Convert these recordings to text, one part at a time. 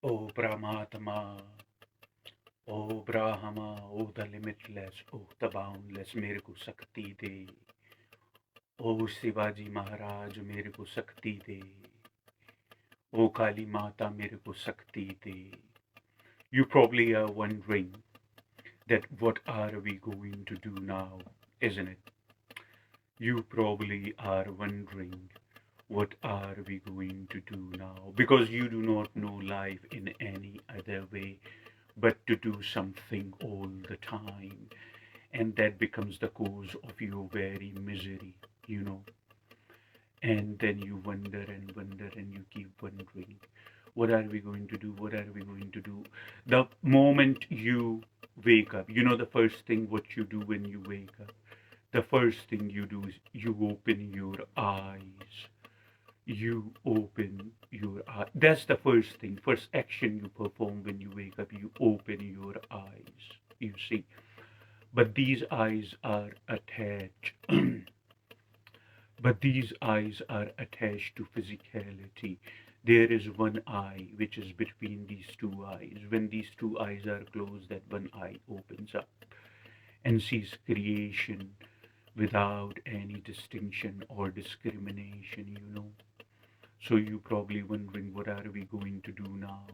O Brahmatma, O Brahma, O the limitless, O the boundless, मेरे को शक्ति दे. O Shivaji Maharaj मेरे को शक्ति दे. O Kali Mata मेरे को शक्ति दे. You probably are wondering that what are we going to do now, isn't it? You probably are wondering what are we going to do now, because you do not know life in any other way but to do something all the time, and that becomes the cause of your very misery, you know. And then you wonder and you keep wondering, what are we going to do? What are we going to do? The moment you wake up, you know, the first thing what you do when you wake up, the first thing you do is you open your eyes. You open your eye. That's the first thing, first action you perform when you wake up. You open your eyes. You see, but these eyes are attached. But these eyes are attached to physicality. There is one eye which is between these two eyes. When these two eyes are closed, that one eye opens up and sees creation without any distinction or discrimination, you know. So you probably wondering, what are we going to do now?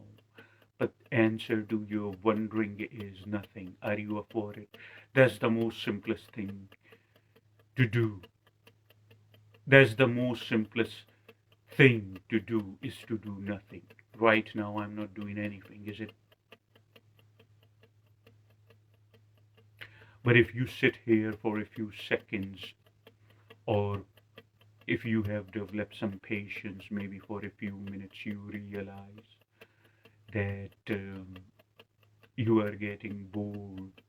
But answer to your wondering is nothing. Are you up for it? That's the most simplest thing to do. That's the most simplest thing to do, is to do nothing. Right now I'm not doing anything, is it? But if you sit here for a few seconds, or if you have developed some patience, maybe for a few minutes, you realize that you are getting bored.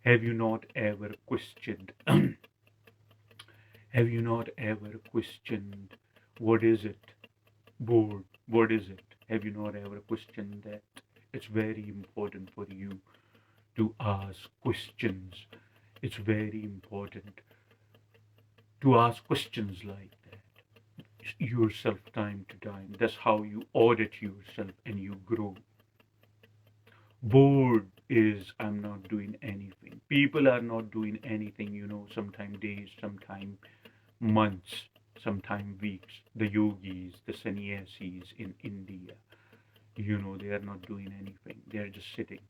Have you not ever questioned? Have you not ever questioned, what is it? Bored. What is it? Have you not ever questioned that? It's very important for you to ask questions. It's very important to ask questions like that. Yourself time to time. That's how you audit yourself and you grow. Bored is, I'm not doing anything. People are not doing anything, you know, sometime days, sometime months, sometime weeks. The yogis, the sannyasis in India, you know, they are not doing anything. They are just sitting.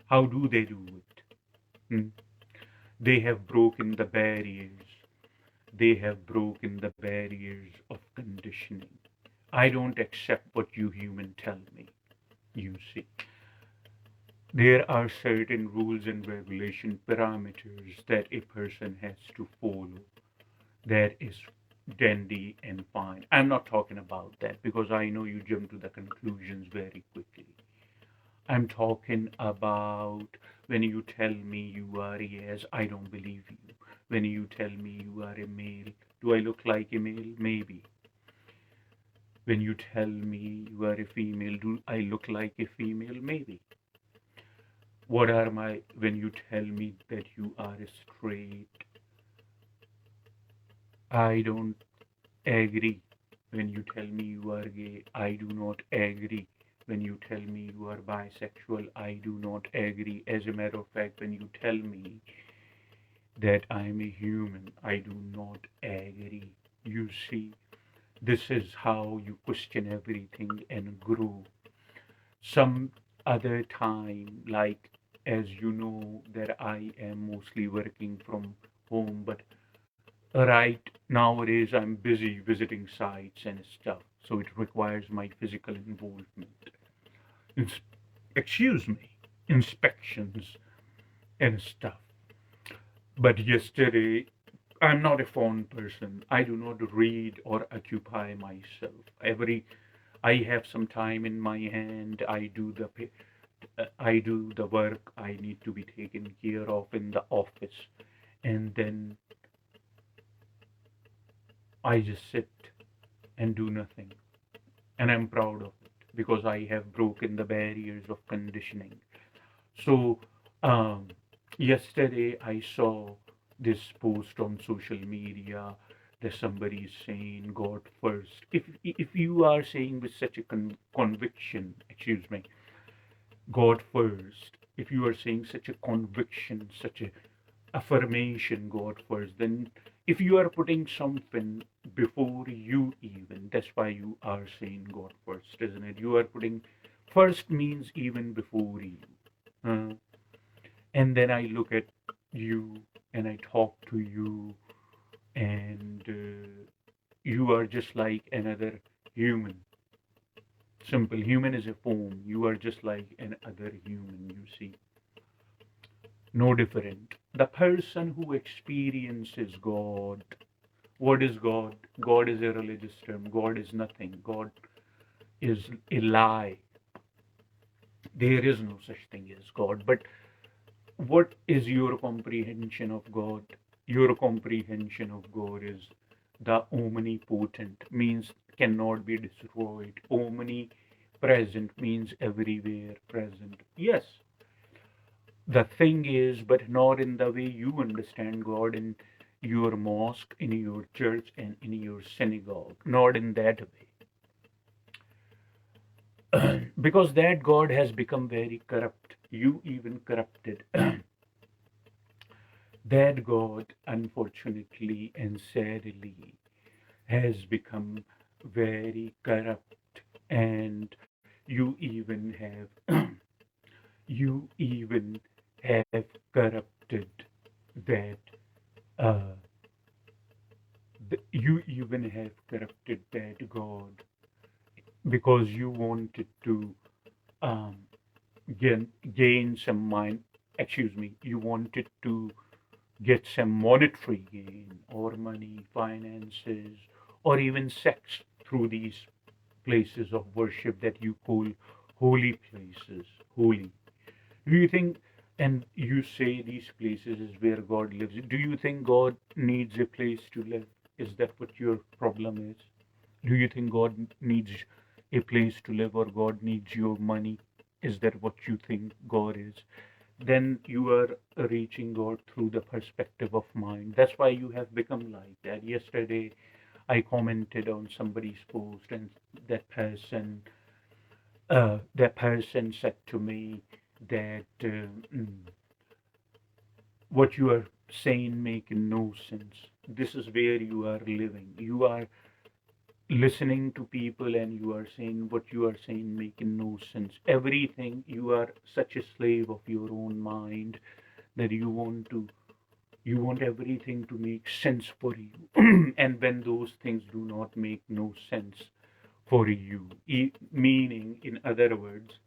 How do they do it? Hmm? They have broken the barriers. They have broken the barriers of conditioning. I don't accept what you human tell me. You see, there are certain rules and regulation parameters that a person has to follow. That is dandy and fine. I'm not talking about that because I know you jump to the conclusions very quickly. I'm talking about when you tell me you are a yes, I don't believe you. When you tell me you are a male, do I look like a male? Maybe. When you tell me you are a female, do I look like a female? Maybe. What are my, when you tell me that you are straight, I don't agree. When you tell me you are gay, I do not agree. When you tell me you are bisexual, I do not agree. As a matter of fact, when you tell me that I am a human, I do not agree. You see, this is how you question everything and grow. Some other time, like, as you know, that I am mostly working from home, but right nowadays I'm busy visiting sites and stuff, so it requires my physical involvement. Ins- Excuse me, inspections and stuff. But yesterday, I'm not a phone person. I do not read or occupy myself. I have some time in my hand. I do the work I need to be taken care of in the office, and then I just sit and do nothing. And I'm proud of it because I have broken the barriers of conditioning. So, um, yesterday I saw this post on social media that somebody is saying God first. If you are saying with such a conviction, excuse me, God first, if you are saying such a conviction, such a affirmation, God first, then if you are putting something before you even, that's why you are saying God first, isn't it? You are putting first means even before you. Uh, and then I look at you and I talk to you, and you are just like another human. Simple. Human is a form. You are just like another human, you see. No different. The person who experiences God, what is God? God is a religious term. God is nothing. God is a lie. There is no such thing as God. But what is your comprehension of God? Your comprehension of God is the omnipotent, means cannot be destroyed. Omnipresent means everywhere present. Yes, the thing is, but not in the way you understand God in your mosque, in your church, and in your synagogue. Not in that way. Because that God has become very corrupt. You even corrupted. That God, unfortunately and sadly, has become very corrupt, and you even have you even have corrupted that uh, you even have corrupted that God because you wanted to um, gain some mind. Excuse me. You wanted to get some monetary gain or money, finances, or even sex through these places of worship that you call holy places. Holy. Do you think, and you say these places is where God lives, do you think God needs a place to live? Is that what your problem is? Do you think God needs a place to live, or God needs your money? Is that what you think God is? Then you are reaching God through the perspective of mind. That's why you have become like that. Yesterday, I commented on somebody's post, and that person, that person said to me that what you are saying make no sense. This is where you are living. You are listening to people, and you are saying what you are saying making no sense. Everything, you are such a slave of your own mind that you want everything to make sense for you. And when those things do not make no sense for you, meaning in other words,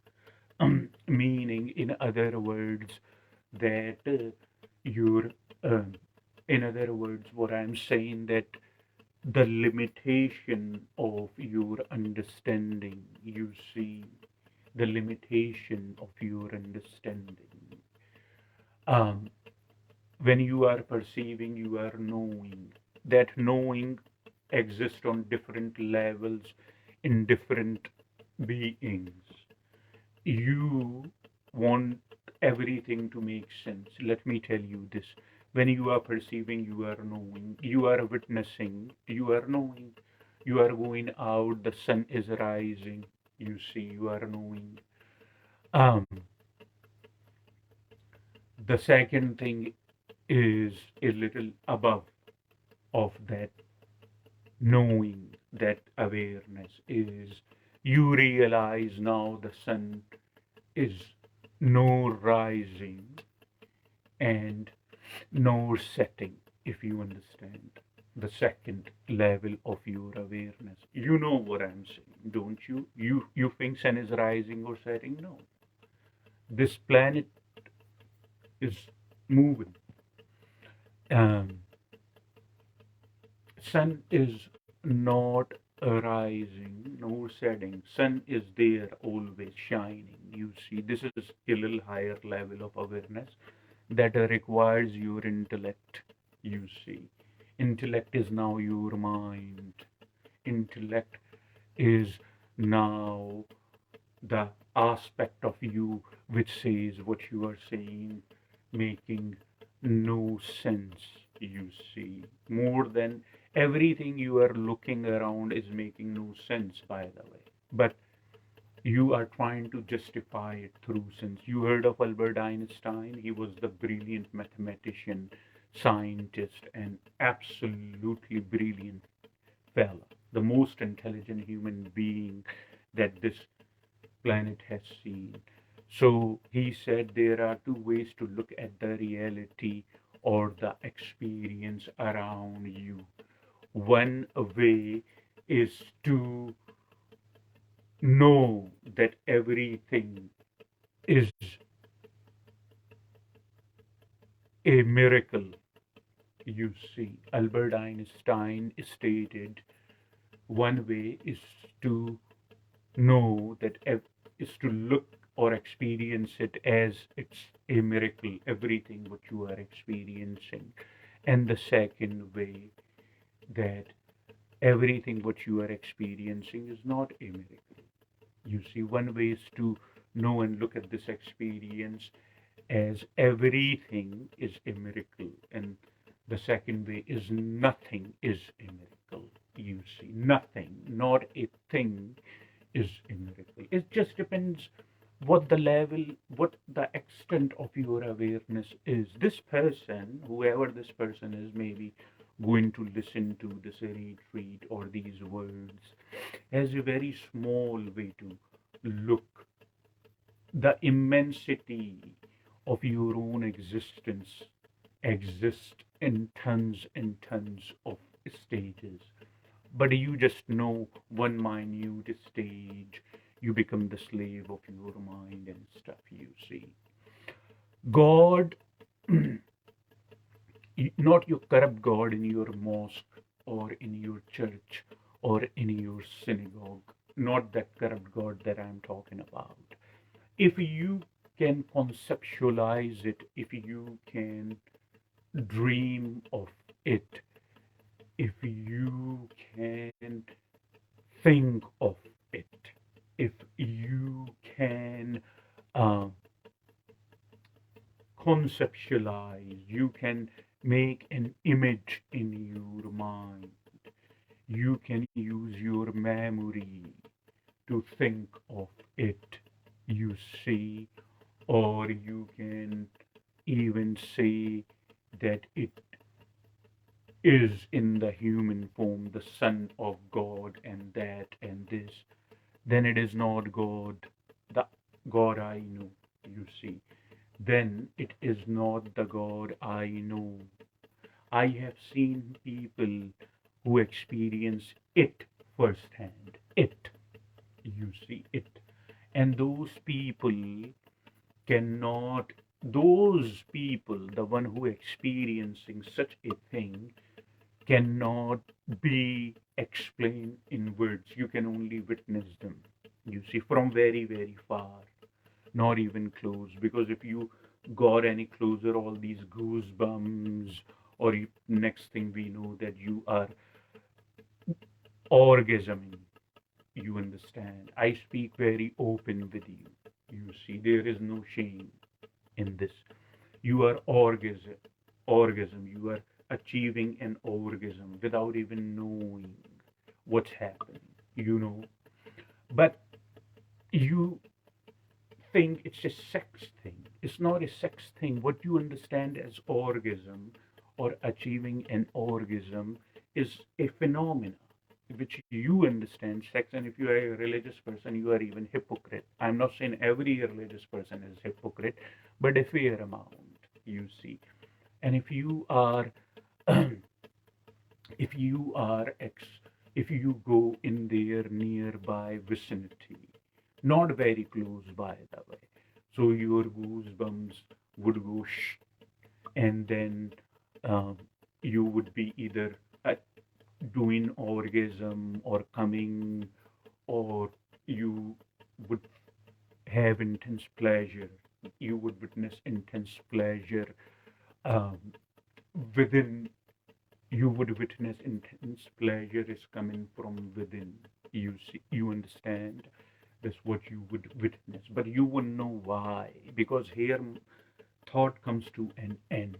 meaning in other words that you're in other words, what I'm saying, that the limitation of your understanding, you see, the limitation of your understanding. Um, when you are perceiving, you are knowing. That knowing exists on different levels in different beings. You want everything to make sense. Let me tell you this. When you are perceiving, you are knowing. You are witnessing, you are knowing. You are going out, the sun is rising. You see, you are knowing. Um, the second thing is a little above of that knowing, that awareness is you realize now the sun is no rising and no setting, if you understand the second level of your awareness. You know what I'm saying, don't you? You think sun is rising or setting? No. This planet is moving. Um, sun is not rising nor setting. Sun is there always shining. You see, this is a little higher level of awareness that requires your intellect. You see, intellect is now your mind. Intellect is now the aspect of you which says what you are saying making no sense. You see, more than Everything you are looking around is making no sense, by the way. But you are trying to justify it through sense. You heard of Albert Einstein? He was the brilliant mathematician, scientist, and absolutely brilliant fella, the most intelligent human being that this planet has seen. So he said there are two ways to look at the reality or the experience around you. One way is to know that everything is a miracle. You see, Albert Einstein stated one way is to know that is to look or experience it as it's a miracle, everything what you are experiencing. And the second way, that everything what you are experiencing is not a miracle. You see, one way is to know and look at this experience as everything is a miracle, and the second way is nothing is a miracle. You see, nothing, not a thing, is a miracle. It just depends what the level, what the extent of your awareness is. This person, whoever this person is, maybe going to listen to this retreat or these words, has a very small way to look the immensity of your own existence exist in tons and tons of stages. But you just know one minute stage, you become the slave of your mind and stuff, you see. God, not your corrupt God in your mosque or in your church or in your synagogue, not that corrupt God that I'm talking about. If you can conceptualize it, if you can dream of it, if you can think of it, if you can uh, conceptualize, you can make an image in your mind, you can use your memory to think of it, you see, or you can even say that it is in the human form, the Son of God, and that and this, then it is not God, the God I know, you see. Then it is not the God I know. I have seen people who experience it firsthand. It, you see, it. And cannot, those people, the one who experiencing such a thing, cannot be explained in words. You can only witness them, you see, from very, very far, not even close. Because if you got any closer, all these goosebumps, or next thing we know that you are orgasming, you understand. I speak very open with you. You see, there is no shame in this. You are orgasm. You are achieving an orgasm without even knowing what's happening. You know, but you think it's a sex thing. It's not a sex thing. What you understand as orgasm or achieving an orgasm is a phenomenon which you understand sex. And if you are a religious person, you are even hypocrite. I'm not saying every religious person is hypocrite, but a fair amount, you see. And if you are if you are ex if you go in their nearby vicinity, not very close by the way, so your goosebumps would go shh, and then um, you would be either doing orgasm or coming, or you would have intense pleasure, you would witness intense pleasure um, within, you would witness intense pleasure is coming from within, you see, you understand. That's what you would witness, but you wouldn't know why, because here thought comes to an end.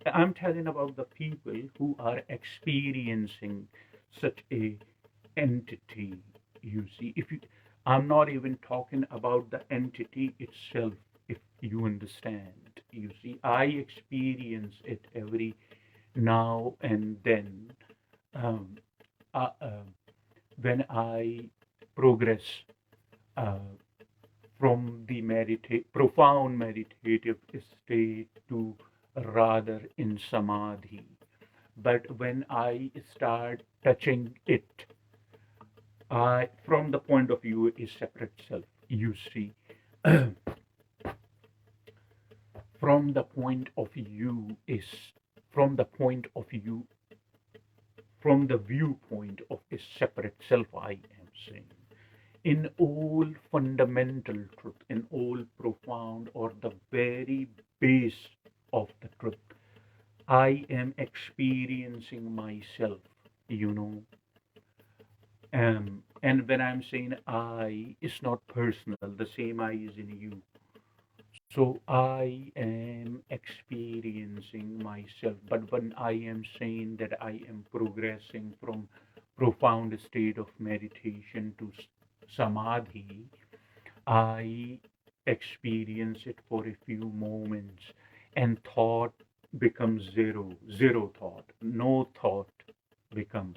I'm telling about the people who are experiencing such a entity. You see, if you, I'm not even talking about the entity itself. If you understand, you see, I experience it every now and then. Um, uh, uh, when I progress uh, from the profound meditative state to rather in samadhi. But when I start touching it, from the point of view is separate self. You see, from the point of view is from the point of view from the viewpoint of a separate self. I am saying, in all fundamental truth, in all profound or the very base of the truth, I am experiencing myself, you know. And when I'm saying I, it's not personal, the same I is in you. So I am experiencing myself. But when I am saying that I am progressing from profound state of meditation to samadhi, I experience it for a few moments, and thought becomes zero, zero thought, no thought become,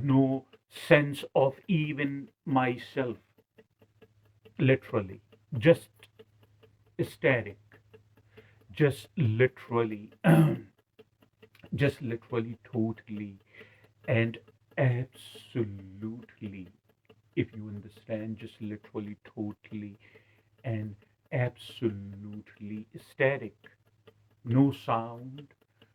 no sense of even myself, literally, just static, just literally, just literally, totally, and absolutely, if you understand, just literally, totally, and absolutely static. No sound,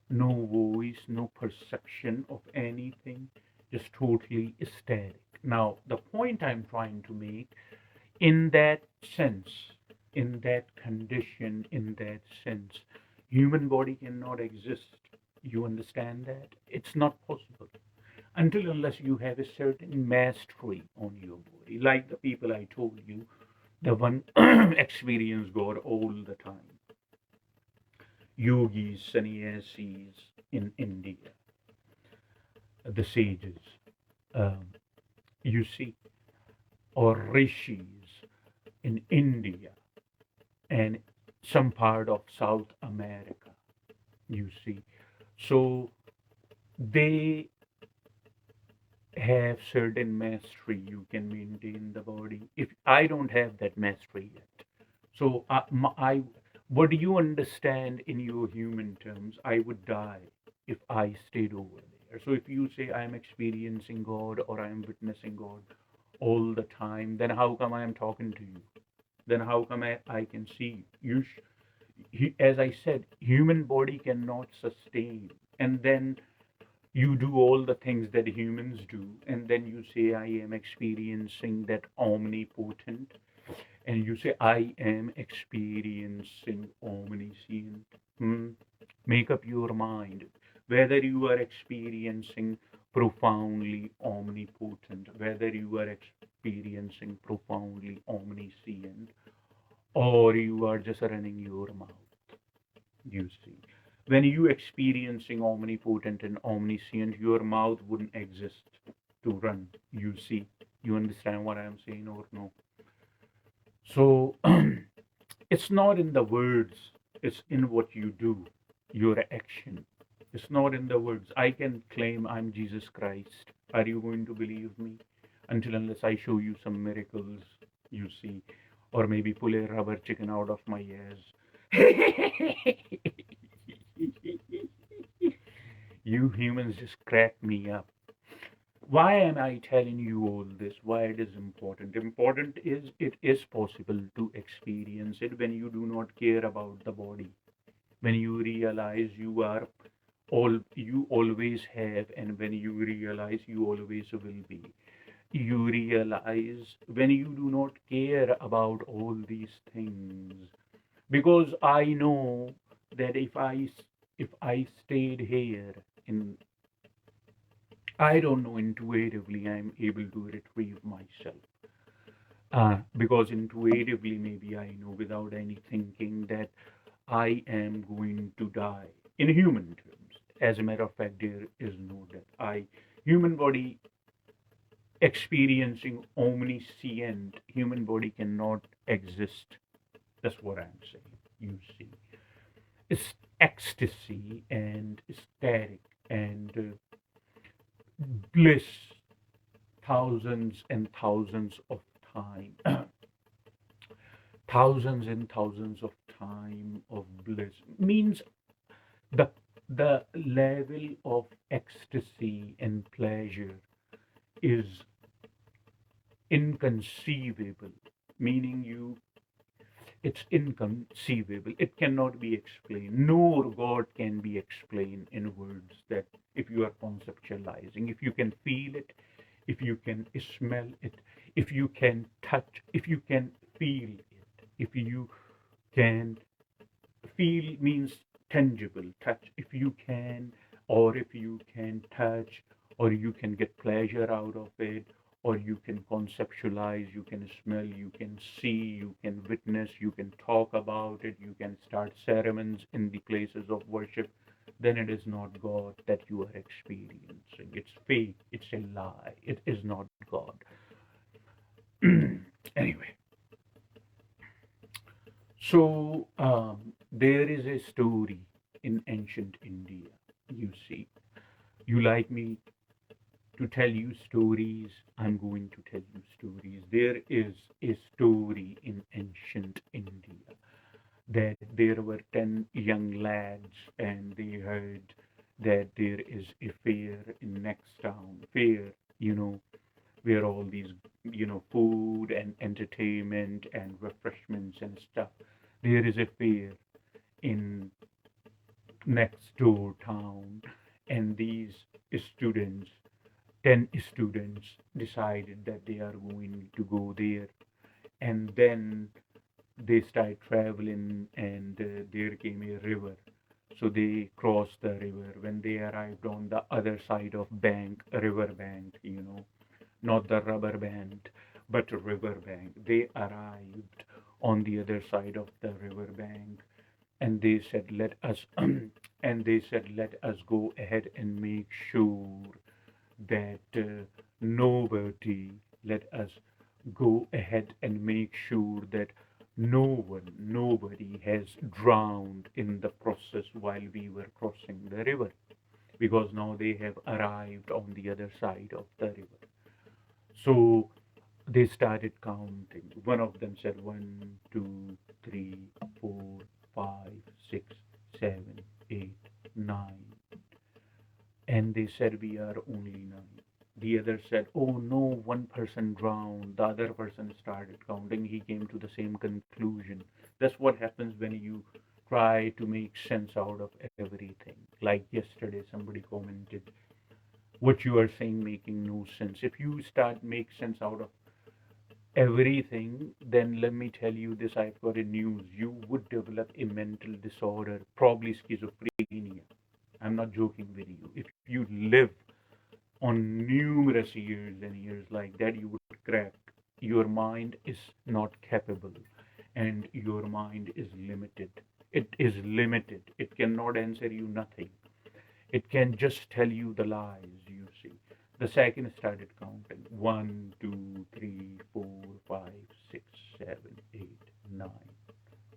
no voice, no perception of anything, just totally static. Now, the point I'm trying to make, in that sense, in that condition, in that sense, human body cannot exist. You understand that? It's not possible until unless you have a certain mastery on your body, like the people I told you, the one experience God all the time, yogis, sannyasis in India, the sages, um, you see, or rishis in India and some part of South America, you see. So they have certain mastery. You can maintain the body. If I don't have that mastery yet, so what do you understand in your human terms? I would die if I stayed over there. So if you say I'm experiencing God or I'm witnessing God all the time, then how come I am talking to you? Then how come I can see you? As I said, human body cannot sustain, and then you do all the things that humans do, and then you say I am experiencing that omnipotent, and you say I am experiencing omniscient. Hmm? Make up your mind whether you are experiencing profoundly omnipotent, whether you are experiencing profoundly omniscient, or you are just running your mouth. You see, when you experiencing omnipotent and omniscient, your mouth wouldn't exist to run. You see, you understand what I'm saying or no? So it's not in the words, it's in what you do, your action. It's not in the words. I can claim I'm Jesus Christ. Are you going to believe me? Until unless I show you some miracles, you see, or maybe pull a rubber chicken out of my ass. You humans just crack me up. Why am I telling you all this? Why it is important? Important is it is possible to experience it when you do not care about the body. When you realize you always have, and when you realize you always will be. You realize when you do not care about all these things. Because I know that if I stayed here in, I don't know, intuitively I'm able to retrieve myself. Because intuitively maybe I know without any thinking that I am going to die. in human terms. As a matter of fact, there is no death. Human body experiencing omniscient, human body cannot exist. That's what I'm saying. You see, it's ecstasy and static and bliss, thousands and thousands of time, thousands and thousands of time of bliss means the the level of ecstasy and pleasure is inconceivable, meaning it's inconceivable, it cannot be explained, nor God can be explained in words. That if you are conceptualizing, if you can feel it, if you can smell it, if you can touch, if you can feel it, if you can feel means tangible touch, if you can, or if you can touch, or you can get pleasure out of it, or you can conceptualize, you can smell, you can see, you can witness, you can talk about it, you can start ceremonies in the places of worship, then it is not God that you are experiencing. It's fake, it's a lie, it is not God. Anyway, so there is a story in ancient India. You see, you like me to tell you stories, I'm going to tell you stories. There is a story in ancient India that there were 10 young lads and they heard that there is a fair in next town. Fair, you know, where all these, food and entertainment and refreshments and stuff. There is a fair in next door town, and these students, 10 students, decided that they are going to go there. And then they started traveling, and there came a river. So they crossed the river. When they arrived on the other side of bank, river bank, not the rubber band, but river bank. They arrived on the other side of the river bank, and they said, "Let us," and they said, "Let us go ahead and make sure that nobody. Let us go ahead and make sure that nobody has drowned in the process while we were crossing the river, because now they have arrived on the other side of the river." So they started counting. One of them said, "One, two, three, 4, 5, 6, 7, 8, 9." And they said, "We are only 9." The other said, "Oh no, one person drowned." The other person started counting. He came to the same conclusion. That's what happens when you try to make sense out of everything. Like yesterday, somebody commented, "What you are saying making no sense." If you start make sense out of everything, then let me tell you this, I've got a news. You would develop a mental disorder, probably schizophrenia. I'm not joking with you. If you live on numerous years and years like that, you would crack. Your mind is not capable, and your mind is limited. It is limited. It cannot answer you nothing. It can just tell you the lies, you see. The second started counting. 1, 2, 3, 4, 5, 6, 7, 8, 9.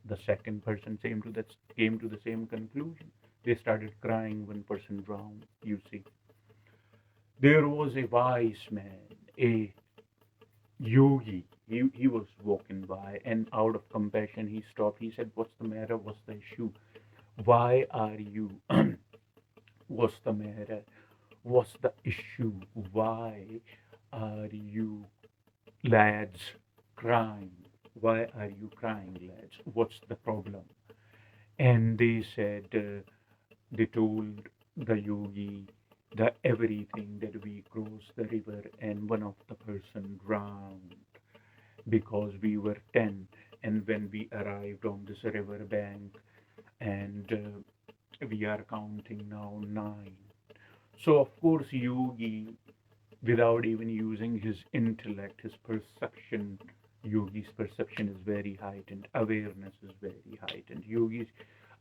The second person came to the same conclusion. They started crying. One person drowned, you see. There was a wise man, a yogi. He was walking by, and out of compassion, he stopped. He said, "What's the matter? What's the issue? Why are you? What's the matter? What's the issue? Why are you lads crying? Why are you crying, lads? What's the problem?" And they said, they told the yogi the everything, that we crossed the river and one of the person drowned because we were 10, and when we arrived on this river bank, and we are counting now 9. So of course yogi, without even using his intellect, his perception, yogi's perception is very heightened, awareness is very heightened. Yogi's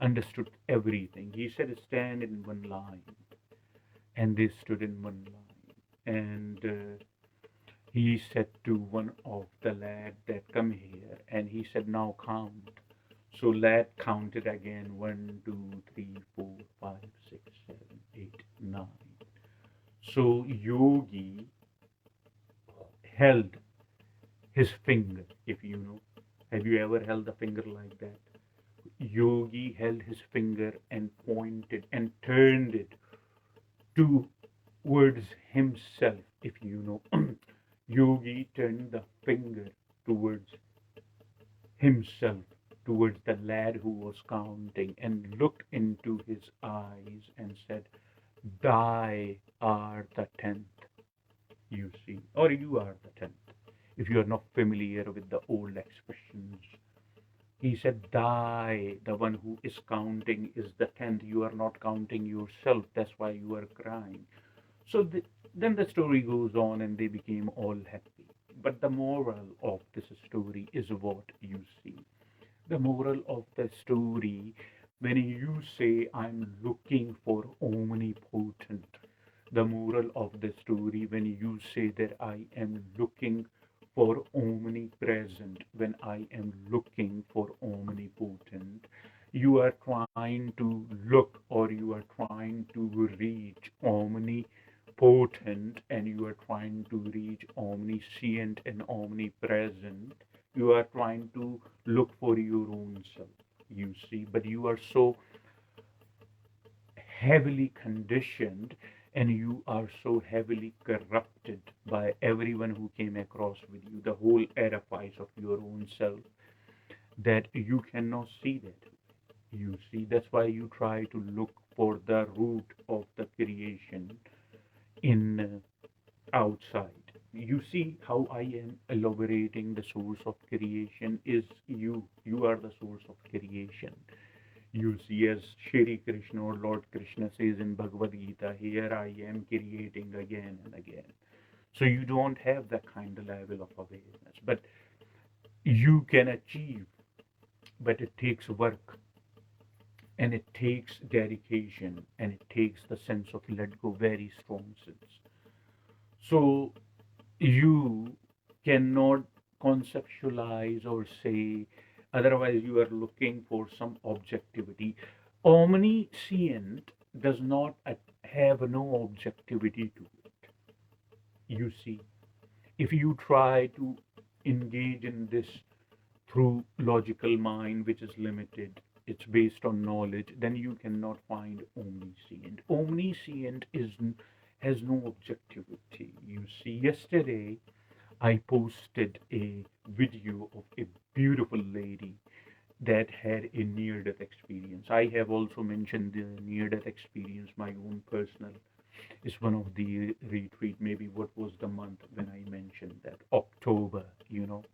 understood everything. He said, stand in one line. And they stood in one line. And he said to one of the lad that come here, and he said, now count. So lad counted again, 1, 2, 3, 4, 5, 6, 7, 8, 9. So Yogi held his finger, if you know. Have you ever held a finger like that? Yogi held his finger and pointed and turned it towards himself, if you know. Yogi turned the finger towards himself, towards the lad who was counting, and looked into his eyes and said, "Thy are the 10th, you see, or you are the 10th." If you are not familiar with the old expressions, he said, "Thy, the one who is counting, is the 10th. You are not counting yourself. That's why you are crying." So then the story goes on, and they became all happy. But the moral of this story is what you see. The moral of the story, when you say, I'm looking for omnipotent, the moral of the story, when you say that I am looking for omnipresent, when I am looking for omnipotent, you are trying to look, or you are trying to reach omnipotent, and you are trying to reach omniscient and omnipresent. You are trying to look for your own self, you see, but you are so heavily conditioned, and you are so heavily corrupted by everyone who came across with you, the whole edifice of your own self, that you cannot see that. You see, that's why you try to look for the root of the creation in outside. You see how I am elaborating the source of creation is you. You are the source of creation. You see, as Shri Krishna or Lord Krishna says in Bhagavad Gita, here I am creating again and again. So you don't have that kind of level of awareness, but you can achieve, but it takes work, and it takes dedication, and it takes the sense of let go, very strong sense. So you cannot conceptualize or say, otherwise you are looking for some objectivity. Omniscient does not have no objectivity to it. You see, if you try to engage in this through logical mind, which is limited, it's based on knowledge, then you cannot find omniscient. Omniscient has no objectivity. You see, yesterday I posted a video of a beautiful lady that had a near death experience. I have also mentioned the near death experience, my own personal. It's one of the retreat. Maybe what was the month when I mentioned that? October, you know.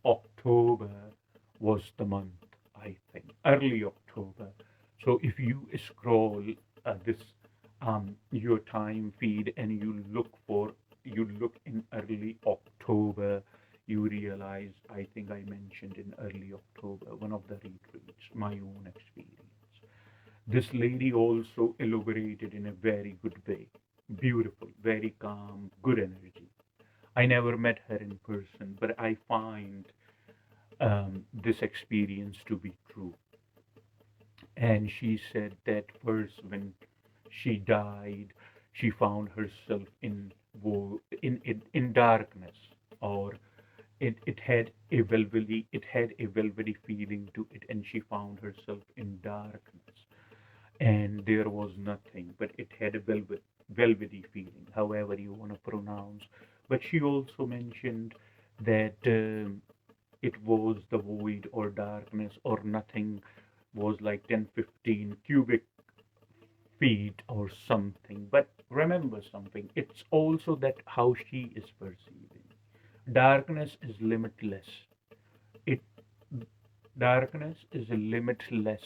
October was the month, I think, early October. So if you scroll this your time feed, and you look in early October, you realize, I think I mentioned in early October, one of the retreats, my own experience. This lady also elaborated in a very good way. Beautiful, very calm, good energy. I never met her in person, but I find this experience to be true. And she said that first, when she died, she found herself in darkness, or it had a velvety feeling to it, and she found herself in darkness, and there was nothing, but it had a velvety feeling, however you want to pronounce. But she also mentioned that it was the void or darkness or nothing, was like 10, 15 cubic feet or something. But remember something, it's also that how she is perceiving. Darkness is limitless. It Darkness is limitless.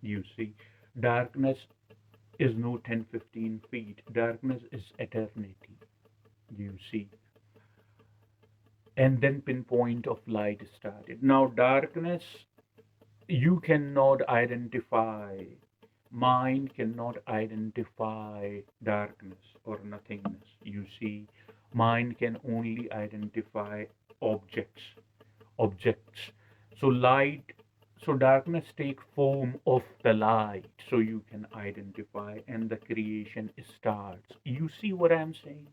You see, darkness is no 10, 15 feet. Darkness is eternity. You see, and then pinpoint of light started. Now, darkness You cannot identify, mind cannot identify darkness or nothingness. You see, mind can only identify objects, objects. So light, so darkness take form of the light, so you can identify, and the creation starts. You see what I'm saying?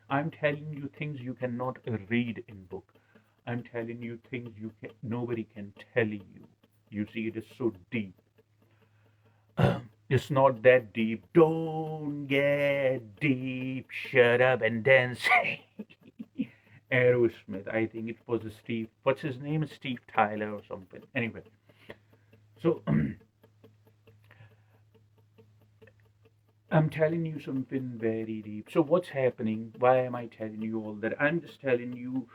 I'm telling you things you cannot read in book. I'm telling you things nobody can tell you. You see, it is so deep. It's not that deep. Don't get deep. Shut up and dance. Aerosmith. I think it was Steve. What's his name? Steve Tyler or something. Anyway, so I'm telling you something very deep. So what's happening? Why am I telling you all that? I'm just telling you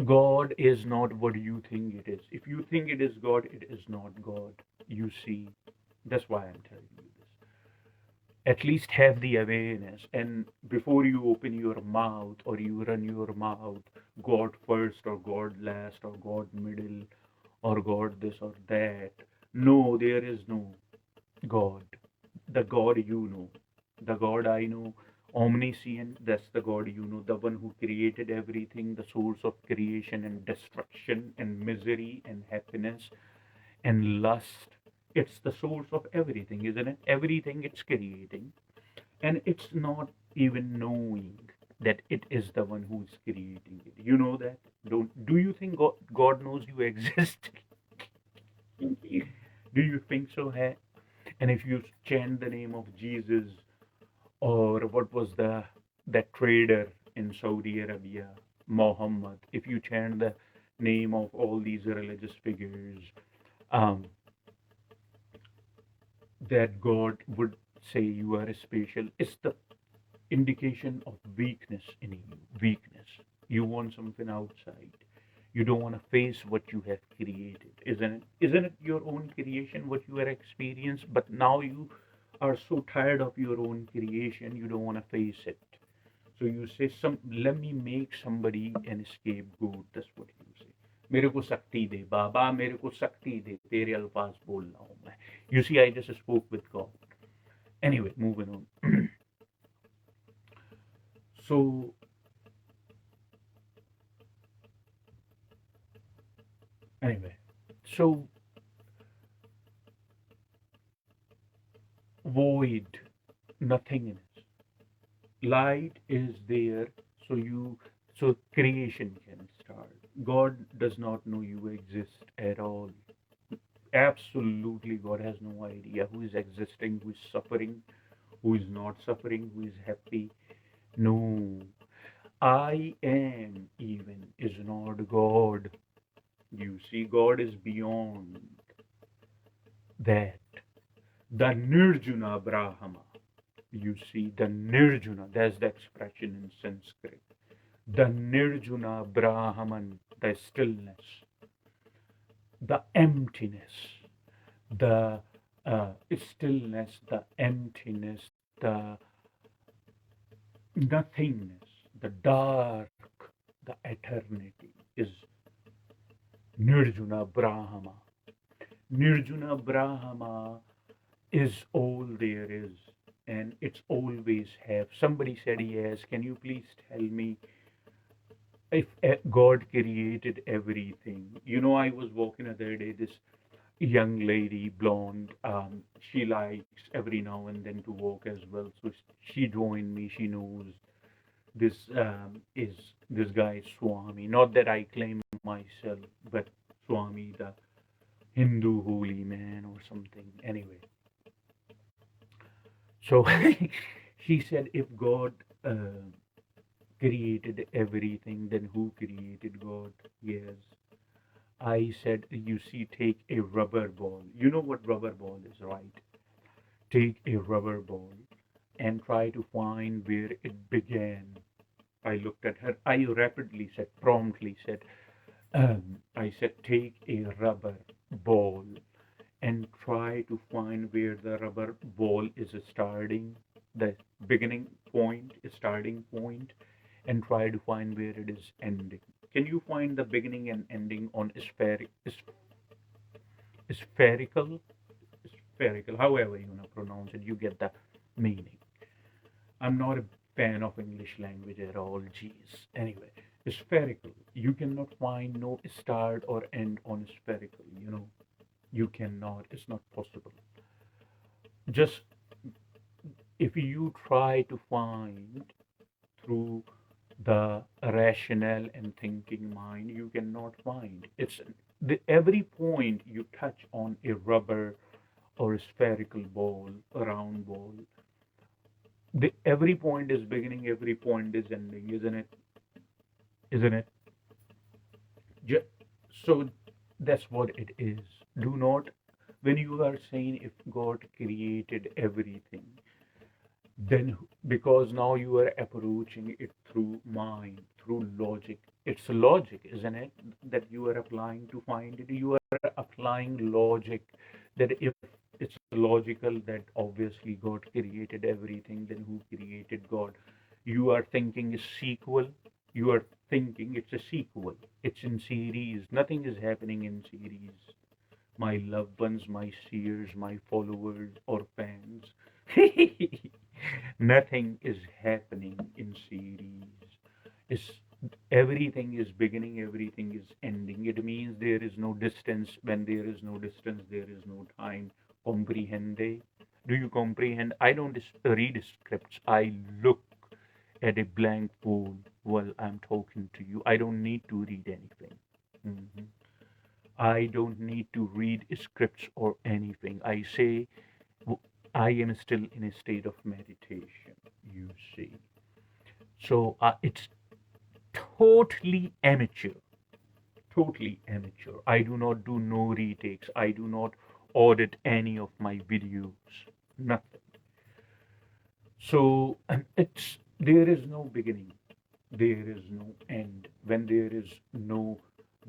God is not what you think it is. If you think it is God, it is not God. You see, that's why I'm telling you this. At least have the awareness. And before you open your mouth or you run your mouth, God first or God last or God middle or God this or that. No, there is no God. The God you know, the God I know, omniscient, that's the God you know, the one who created everything, the source of creation and destruction and misery and happiness and lust. It's the source of everything, isn't it? Everything it's creating. And it's not even knowing that it is the one who is creating it. You know that? Don't do you think God knows you exist? Do you think so? Hey? And if you chant the name of Jesus, or what was that trader in Saudi Arabia, Muhammad, if you chant the name of all these religious figures, um, that God would say you are special. It's the indication of weakness in you. Weakness. You want something outside. You don't want to face what you have created, isn't it? Isn't it your own creation, what you are experiencing? But now you are so tired of your own creation, you don't want to face it. So you say, let me make somebody an scapegoat. That's what you say. मेरे को शक्ति दे बाबा, मेरे को शक्ति दे, तेरे अल्फाज बोल रहा हूँ मैं. You see, I just spoke with God. Anyway, moving on. So anyway, so void, nothingness. Light is there, so so creation can start. God does not know you exist at all. Absolutely, God has no idea who is existing, who is suffering, who is not suffering, who is happy. No, I am even is not God. You see, God is beyond that. The Nirjuna Brahma. You see, the Nirjuna, that's the expression in Sanskrit. The Nirjuna Brahman, the stillness, the emptiness, the stillness, the emptiness, the nothingness, the dark, the eternity is Nirjuna Brahma. Nirjuna Brahma is all there is, and it's always have. Somebody said yes. Can you please tell me if God created everything? I was walking the other day. This young lady, blonde, she likes every now and then to walk as well. So she joined me. She knows this is this guy Swami. Not that I claim myself, but Swami, the Hindu holy man or something. Anyway, so she said, if God created everything, then who created God? Yes. I said, you see, take a rubber ball. You know what rubber ball is, right? Take a rubber ball and try to find where it began. I looked at her. I rapidly said, promptly said, I said, take a rubber ball and try to find where the rubber ball is starting, the beginning point, starting point, and try to find where it is ending. Can you find the beginning and ending on spherical, spherical, however you want to pronounce it, you get the meaning. I'm not a fan of English language at all, geez. Anyway, spherical. You cannot find no start or end on spherical, you know. You cannot, it's not possible. Just if you try to find through the rational and thinking mind, you cannot find. It's every point you touch on a rubber or a spherical ball, a round ball, every point is beginning, every point is ending, isn't it? Isn't it? So that's what it is. Do not, when you are saying if God created everything, then because now you are approaching it through mind, through logic. It's logic, isn't it? That you are applying to find it. You are applying logic that if it's logical that obviously God created everything, then who created God? You are thinking a sequel. You are thinking it's a sequel. It's in series. Nothing is happening in series. My loved ones, my seers, my followers or fans. Nothing is happening in series. It's, everything is beginning, everything is ending. It means there is no distance. When there is no distance, there is no time. Comprehende? Do you comprehend? I don't read scripts. I look at a blank wall while I'm talking to you. I don't need to read anything. Mhm. I don't need to read scripts or anything. I say I am still in a state of meditation, you see. So it's totally amateur, totally amateur. I do not do no retakes. I do not audit any of my videos, nothing. So it's, there is no beginning, there is no end. When there is no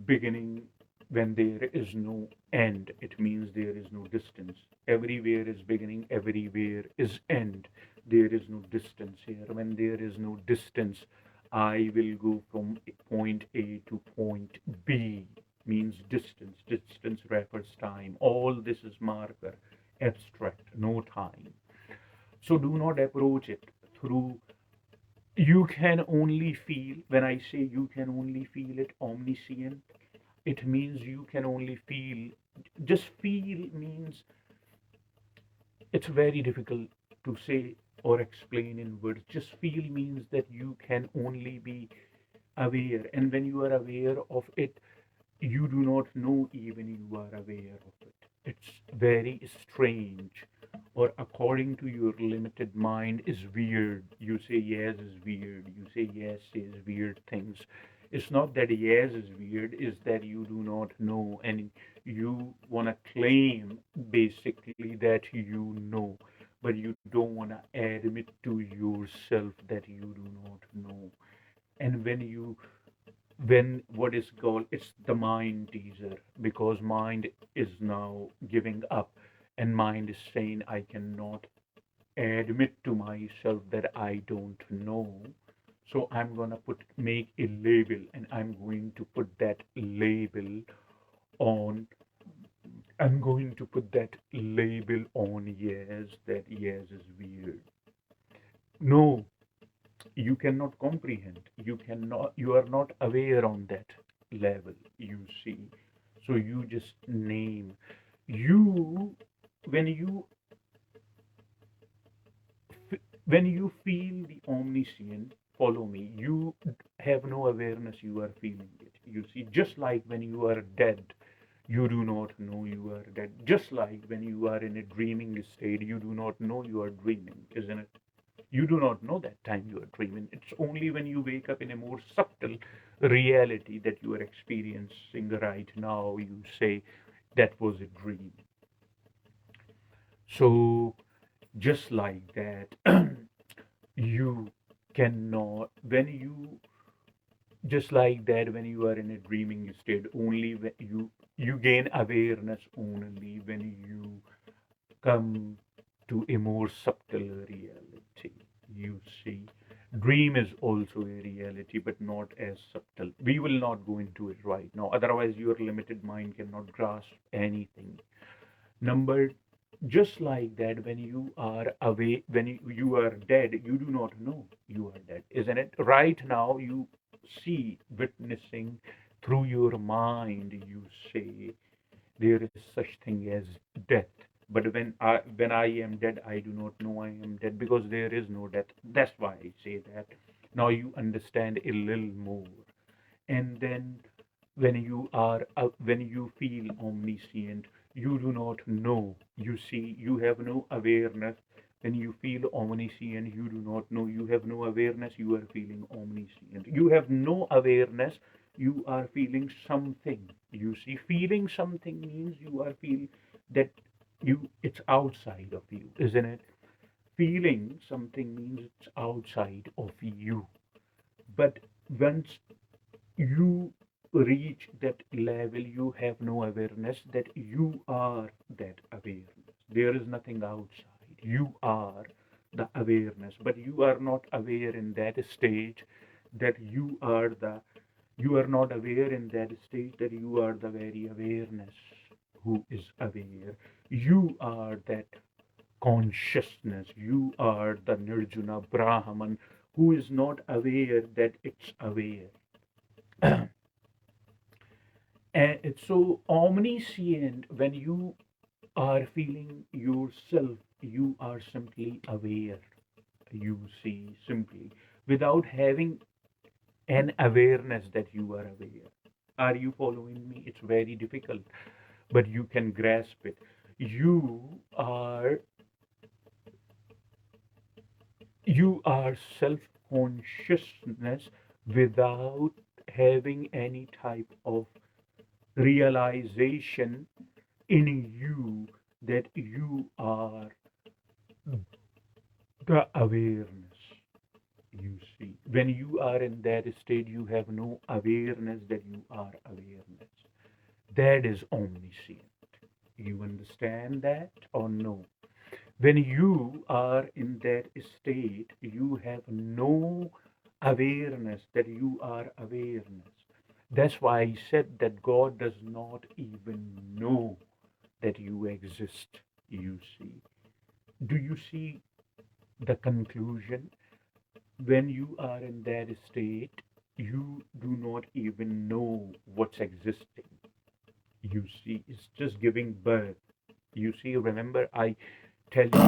beginning, when there is no end, it means there is no distance. Everywhere is beginning, everywhere is end. There is no distance here. When there is no distance, I will go from point A to point B, means distance. Distance refers time. All this is marker, abstract, no time. So do not approach it through, you can only feel. When I say you can only feel it, omniscient, it means you can only feel. Just feel means it's very difficult to say or explain in words. Just feel means that you can only be aware, and when you are aware of it, you do not know even you are aware of it. It's very strange, or according to your limited mind is weird. You say yes is weird. You say yes is weird things. It's not that yes is weird, is that you do not know and you want to claim basically that you know, but you don't want to admit to yourself that you do not know. And when you, when what is called, it's the mind teaser, because mind is now giving up and mind is saying I cannot admit to myself that I don't know, so I'm gonna make a label, and I'm going to put that label on, I'm going to put that label on yes, that yes is weird. No, you cannot comprehend, you cannot, you are not aware on that level, you see. So you just name, you, when you, when you feel the omniscient, follow me, you have no awareness you are feeling it, you see. Just like when you are dead, you do not know you are dead. Just like when you are in a dreaming state, you do not know you are dreaming, isn't it? You do not know that time you are dreaming. It's only when you wake up in a more subtle reality that you are experiencing right now, you say that was a dream. So just like that, you cannot, when you, just like that, when you are in a dreaming state, only when you gain awareness only when you come to a more subtle reality, you see. Dream is also a reality, but not as subtle. We will not go into it right now, otherwise your limited mind cannot grasp anything. Number, just like that, when you are away, when you are dead, you do not know you are dead, isn't it? Right now, you see, witnessing through your mind, you say there is such thing as death. But when I am dead, I do not know I am dead because there is no death. That's why I say that. Now you understand a little more. And then when you feel omniscient, you do not know. You see, you have no awareness. When you feel omniscient, you do not know. You have no awareness. You are feeling omniscient. You have no awareness. You are feeling something. You see, feeling something means you are feeling that it's outside of you, isn't it? Feeling something means it's outside of you. But once you reach that level, you have no awareness that you are that awareness. There is nothing outside. You are the awareness, but you are not aware in that stage that you are not aware in that stage that you are the very awareness who is aware. You are that consciousness. You are the Nirjuna Brahman who is not aware that it's aware. And so omniscient, when you are feeling yourself, you are simply aware. You see, simply without having an awareness that you are aware. Are you following me? It's very difficult, but you can grasp it. You are you are self consciousness without having any type of realization in you that you are the awareness. You see, when you are in that state, you have no awareness that you are awareness. That is omniscient. You understand that or no? When you are in that state, you have no awareness that you are awareness. That's why I said that God does not even know that you exist. You see. Do you see the conclusion? When you are in that state, you do not even know what's existing. You see, it's just giving birth. You see, remember, I tell you,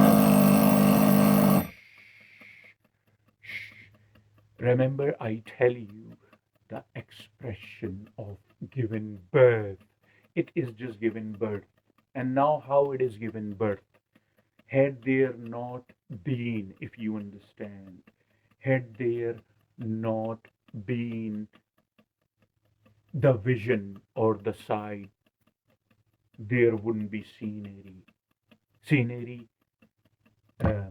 remember, I tell you the expression of giving birth. It is just given birth. And now, how it is given birth? Had there not been, if you understand, had there not been the vision or the sight, there wouldn't be scenery. Scenery uh,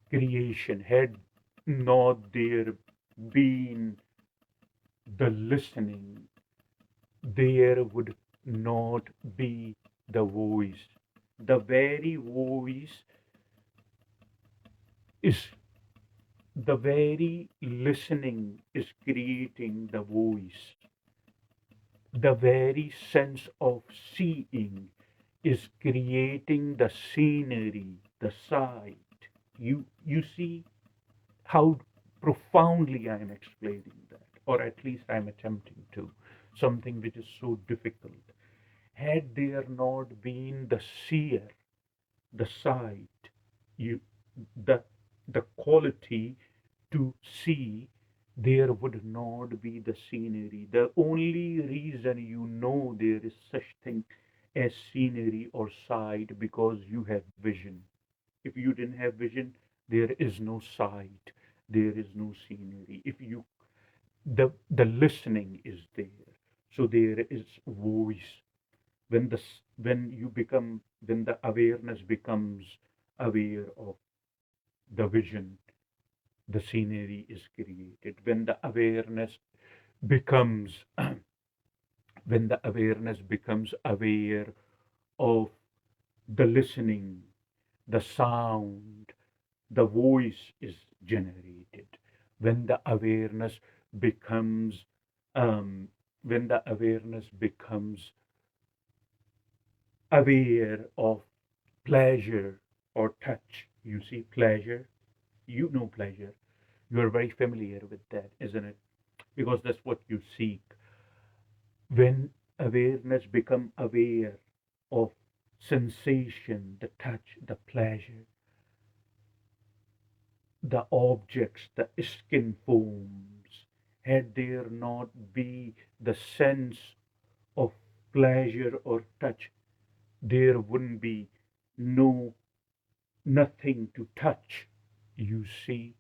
creation. Had not there been the listening, there would not be the voice. The very voice is the very listening is creating the voice. The very sense of seeing is creating the scenery, the sight. You see how profoundly I am explaining that, or at least I am attempting to, something which is so difficult. Had there not been the seer, the sight, you the the quality to see, there would not be the scenery. The only reason you know there is such thing as scenery or sight because you have vision. If you didn't have vision, there is no sight, there is no scenery. If you the listening is there, so there is voice. When the awareness becomes aware of the vision, the scenery is created. When the awareness becomes when the awareness becomes aware of the listening, the sound, the voice is generated. When the awareness becomes um, when the awareness becomes aware of pleasure or touch. You see, pleasure, you know pleasure. You are very familiar with that, isn't it? Because that's what you seek. When awareness become aware of sensation, the touch, the pleasure, the objects, the skin foams, had there not be the sense of pleasure or touch, there wouldn't be no nothing to touch. You see,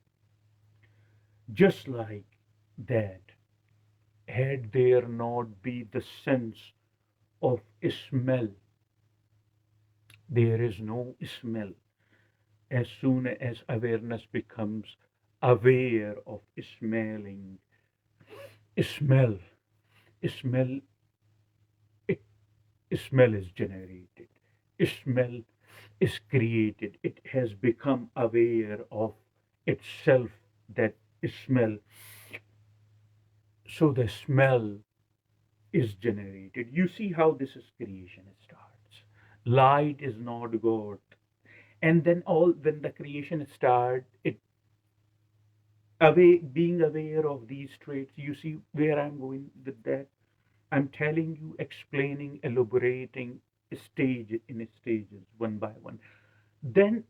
just like that, had there not be the sense of smell, there is no smell. As soon as awareness becomes aware of smelling, smell, smell, it, smell is generated, smell is created. It has become aware of itself, that smell. So the smell is generated. You see how this is creation starts. Light is not God. And then all when the creation start, it away being aware of these traits. You see where I'm going with that. I'm telling you, explaining, elaborating stage in stages one by one. Then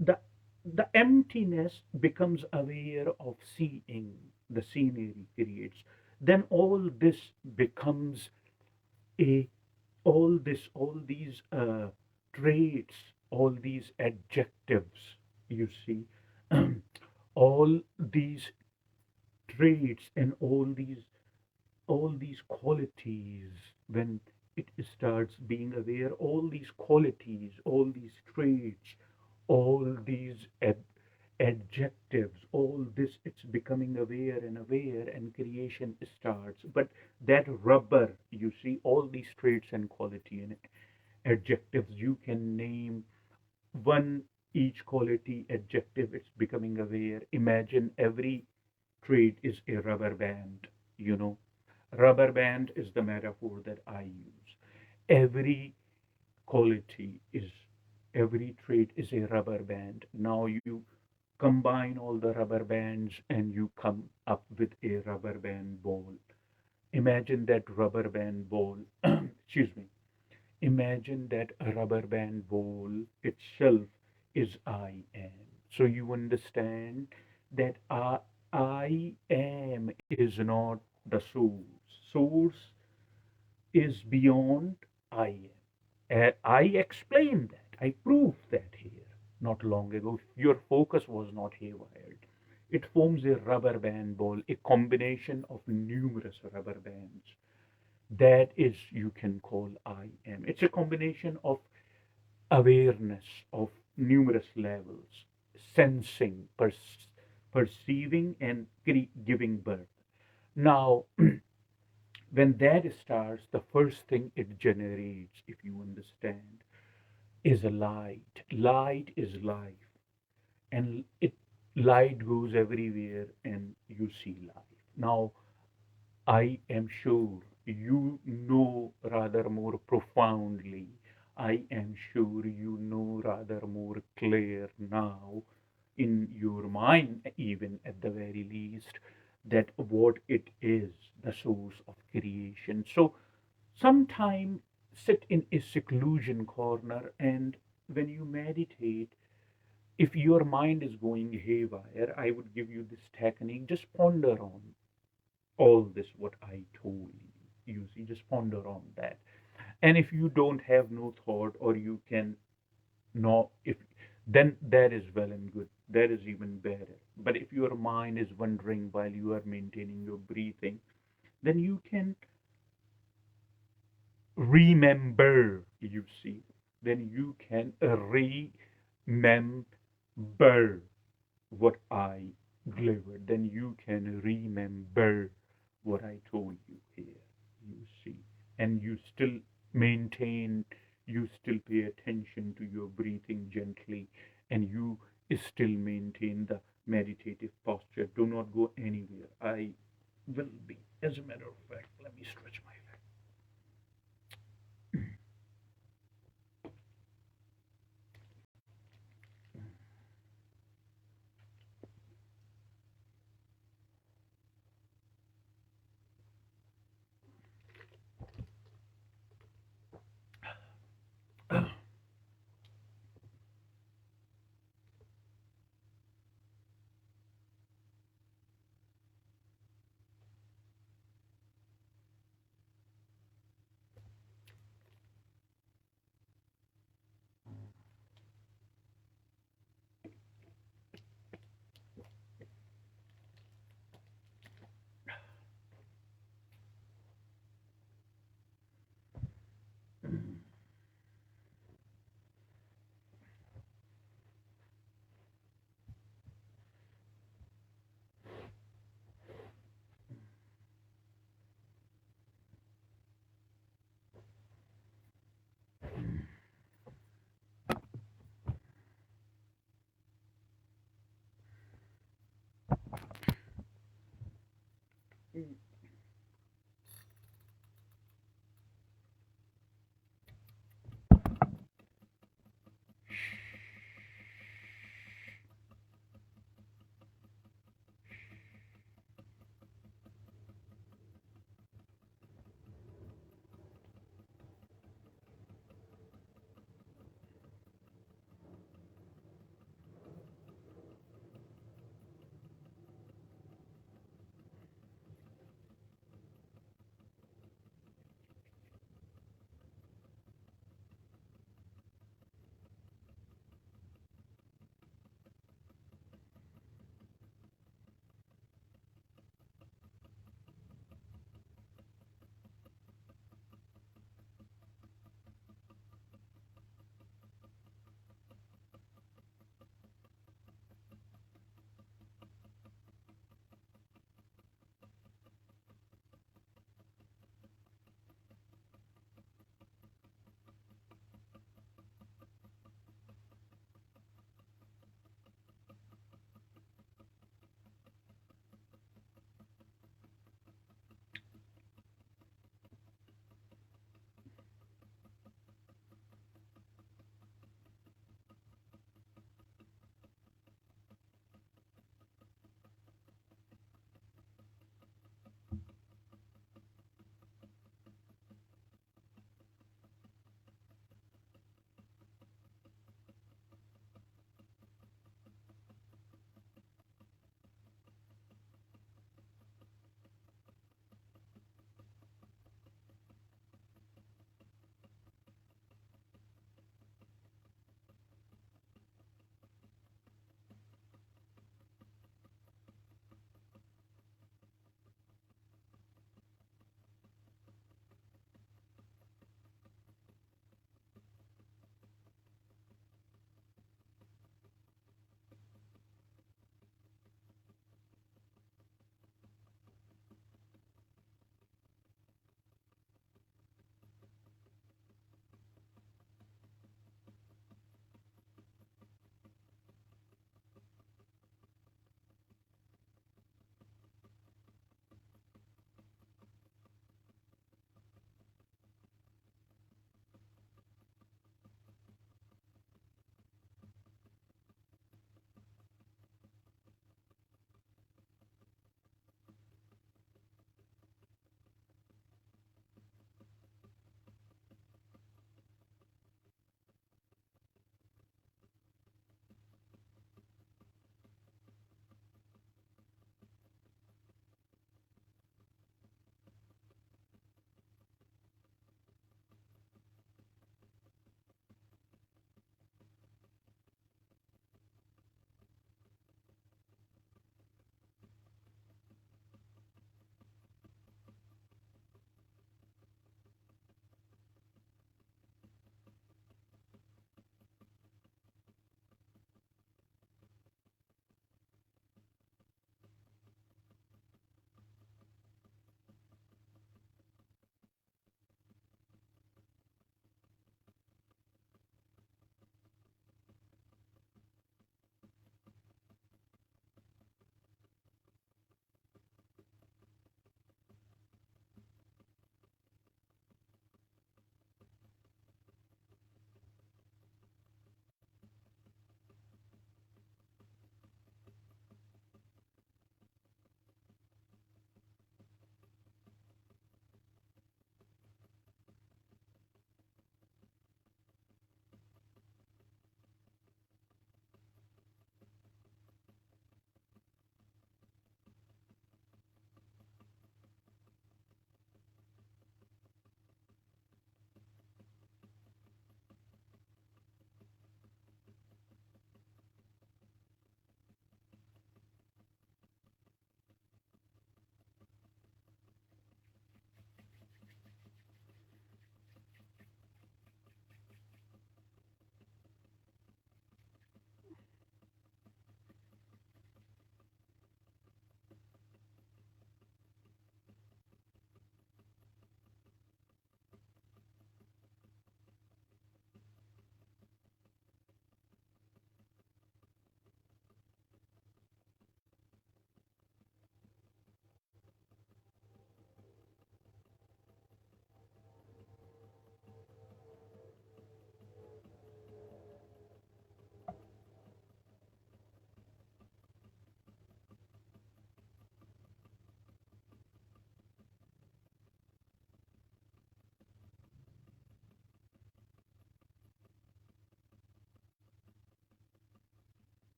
the the emptiness becomes aware of seeing, the scenery creates. Then all this becomes a all these traits, all these adjectives, you see, all these traits and all these qualities, when it starts being aware, all these qualities, all these traits, all these adjectives, all this, it's becoming aware, and creation starts. But that rubber, you see, all these traits and quality and adjectives, you can name one each quality adjective, it's becoming aware. Imagine every trait is a rubber band, you know. Rubber band is the metaphor that I use. Every quality is, every trait is a rubber band. Now you combine all the rubber bands and you come up with a rubber band ball. Imagine that rubber band ball, excuse me. Imagine that a rubber band ball itself is I am. So you understand that I am is not the source. Source is beyond I am. I explained that. I proved that here not long ago. Your focus was not haywired. It forms a rubber band ball, a combination of numerous rubber bands. That is, you can call I am. It's a combination of awareness of numerous levels, sensing, perceiving, and giving birth. Now, when that starts, the first thing it generates, if you understand, is a light. Light is life, and it light goes everywhere, and you see life. Now, I am sure you know rather more profoundly. I am sure you know rather more clear now in your mind, even at the very least, that what it is, the source of creation. So, sometime sit in a seclusion corner, and when you meditate, if your mind is going haywire, I would give you this technique. Just ponder on all this what I told you. You see, just ponder on that. And if you don't have no thought, or you can not, if then that is well and good. That is even better. But if your mind is wandering while you are maintaining your breathing, then you can remember, you see, then you can remember what I delivered. Then you can remember what I told you here, you see. And you still maintain, you still pay attention to your breathing gently, and you still maintain the meditative posture. Do not go anywhere. I will be. As a matter of fact, let me stretch my leg.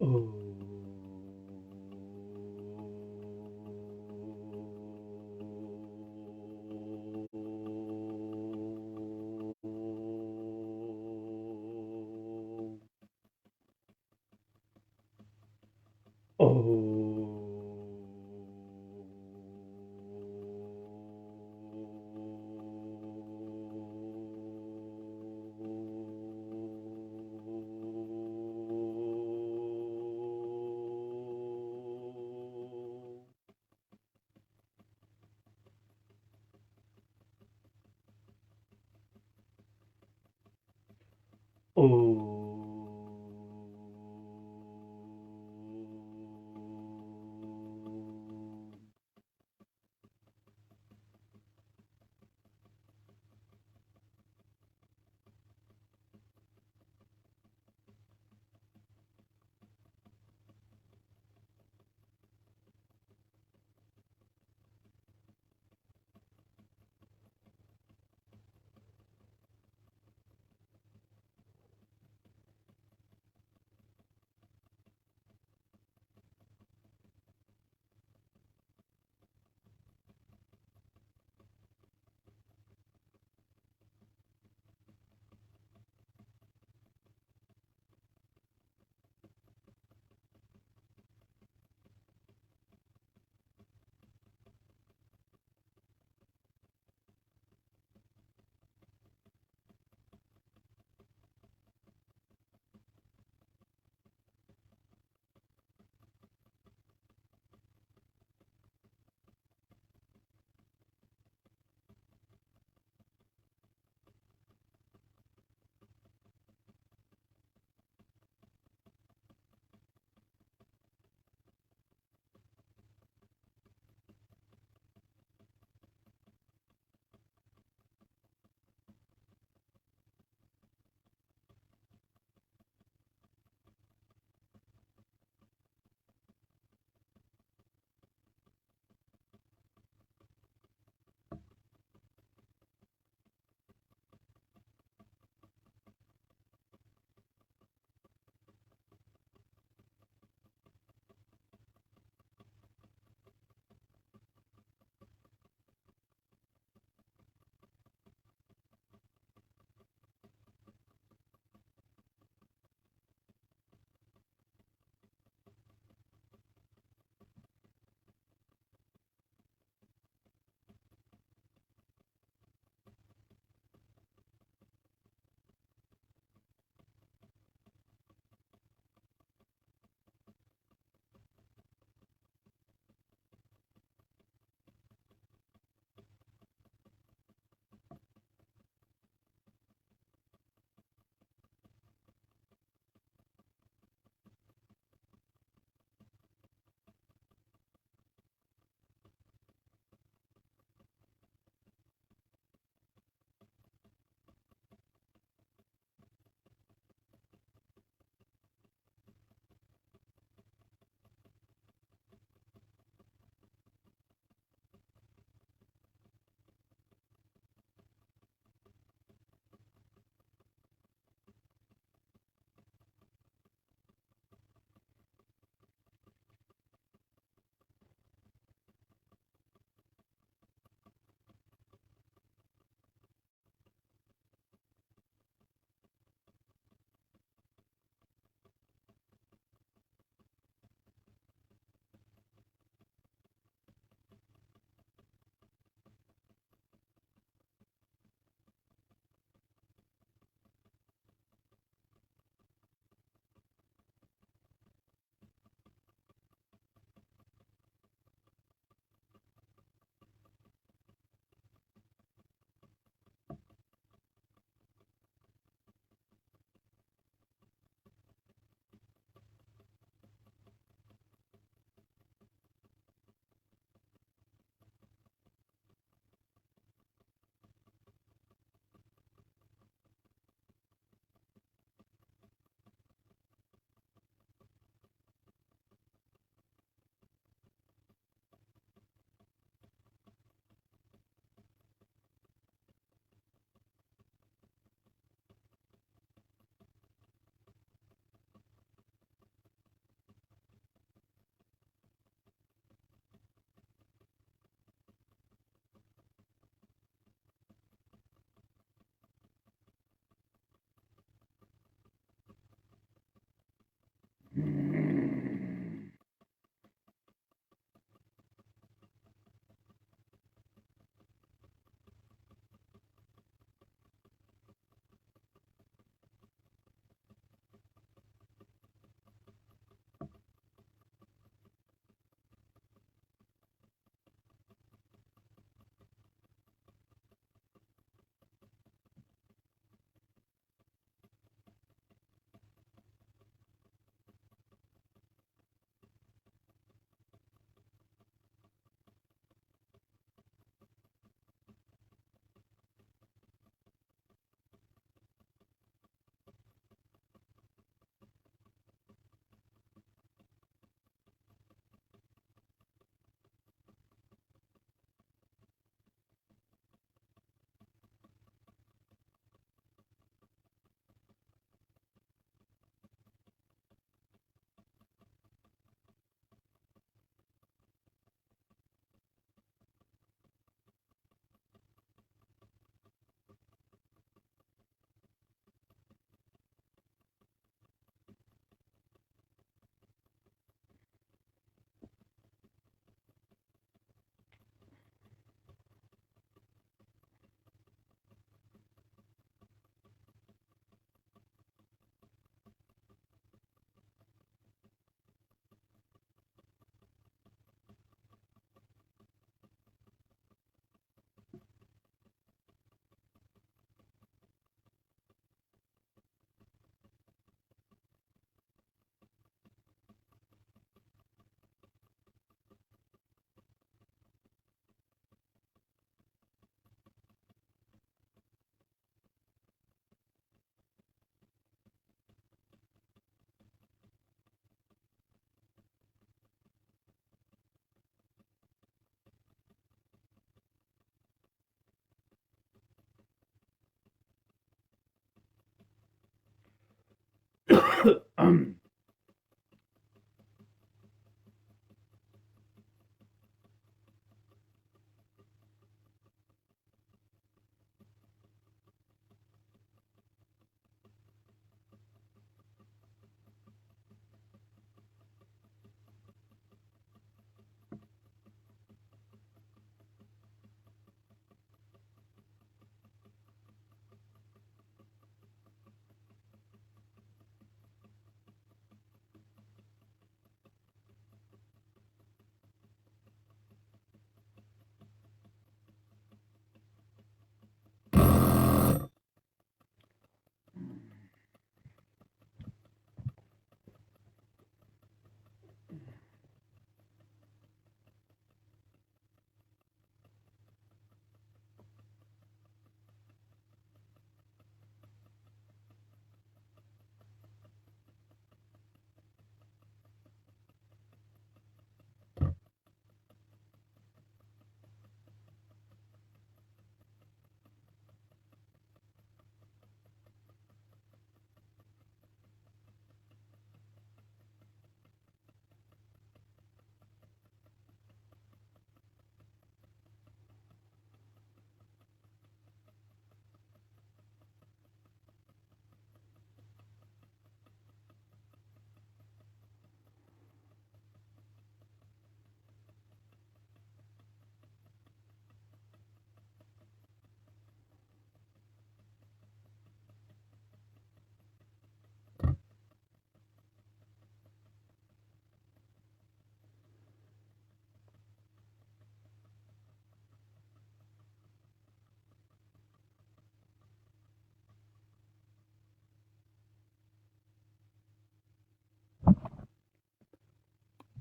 Oh. Oh.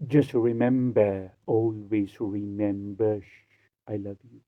Just remember, always remember, I love you.